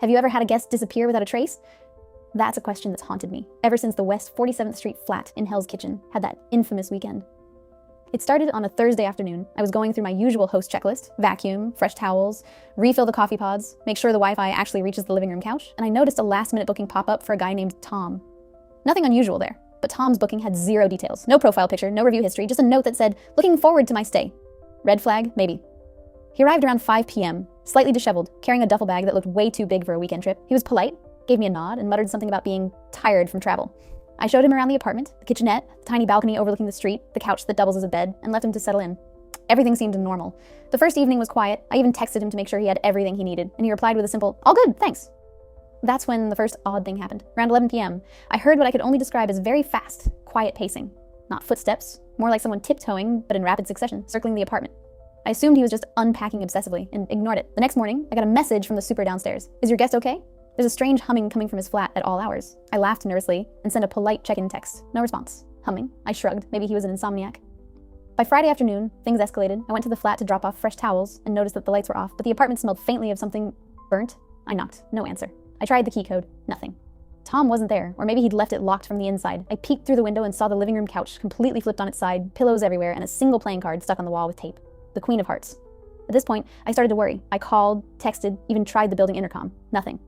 Have you ever had a guest disappear without a trace? That's a question that's haunted me ever since the West 47th Street flat in Hell's Kitchen had that infamous weekend. It started on a Thursday afternoon. I was going through my usual host checklist: vacuum, fresh towels, refill the coffee pods, make sure the Wi-Fi actually reaches the living room couch, and I noticed a last-minute booking pop up for a guy named Tom. Nothing unusual there, but Tom's booking had zero details. No profile picture, no review history, just a note that said, "Looking forward to my stay." Red flag, maybe. He arrived around 5 p.m., slightly disheveled, carrying a duffel bag that looked way too big for a weekend trip. He was polite, gave me a nod, and muttered something about being tired from travel. I showed him around the apartment, the kitchenette, the tiny balcony overlooking the street, the couch that doubles as a bed, and left him to settle in. Everything seemed normal. The first evening was quiet. I even texted him to make sure he had everything he needed, and he replied with a simple, "All good, thanks." That's when the first odd thing happened. Around 11 p.m., I heard what I could only describe as very fast, quiet pacing. Not footsteps, more like someone tiptoeing, but in rapid succession, circling the apartment. I assumed he was just unpacking obsessively and ignored it. The next morning, I got a message from the super downstairs. "Is your guest okay?" There's a strange humming coming from his flat at all hours. I laughed nervously and sent a polite check-in text. No response. Humming. I shrugged. Maybe he was an insomniac. By Friday afternoon, things escalated. I went to the flat to drop off fresh towels and noticed that the lights were off, but the apartment smelled faintly of something burnt. I knocked. No answer. I tried the key code. Nothing. Tom wasn't there, or maybe he'd left it locked from the inside. I peeked through the window and saw the living room couch completely flipped on its side, pillows everywhere, and a single playing card stuck on the wall with tape. The Queen of Hearts. At this point, I started to worry. I called, texted, even tried the building intercom. Nothing.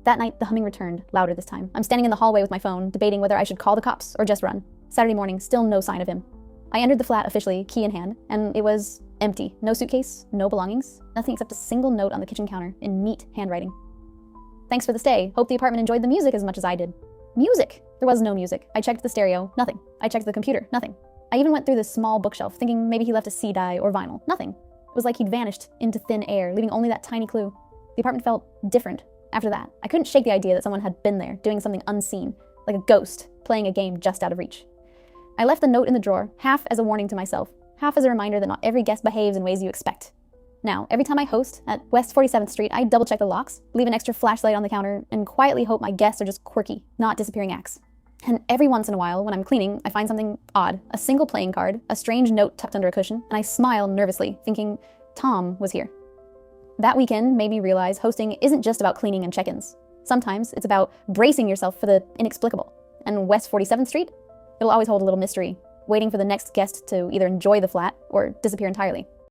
That night, the humming returned, louder this time. I'm standing in the hallway with my phone, debating whether I should call the cops or just run. Saturday morning, still no sign of him. I entered the flat officially, key in hand, and it was empty. No suitcase, no belongings, nothing except a single note on the kitchen counter in neat handwriting. "Thanks for the stay. Hope the apartment enjoyed the music as much as I did." Music! There was no music. I checked the stereo. Nothing. I checked the computer. Nothing. I even went through the small bookshelf, thinking maybe he left a CD or vinyl. Nothing. It was like he'd vanished into thin air, leaving only that tiny clue. The apartment felt different. After that, I couldn't shake the idea that someone had been there, doing something unseen, like a ghost, playing a game just out of reach. I left the note in the drawer, half as a warning to myself, half as a reminder that not every guest behaves in ways you expect. Now, every time I host at West 47th Street, I double-check the locks, leave an extra flashlight on the counter, and quietly hope my guests are just quirky, not disappearing acts. And every once in a while, when I'm cleaning, I find something odd, a single playing card, a strange note tucked under a cushion, and I smile nervously, thinking Tom was here. That weekend made me realize hosting isn't just about cleaning and check-ins. Sometimes it's about bracing yourself for the inexplicable. And West 47th Street? It'll always hold a little mystery, waiting for the next guest to either enjoy the flat or disappear entirely.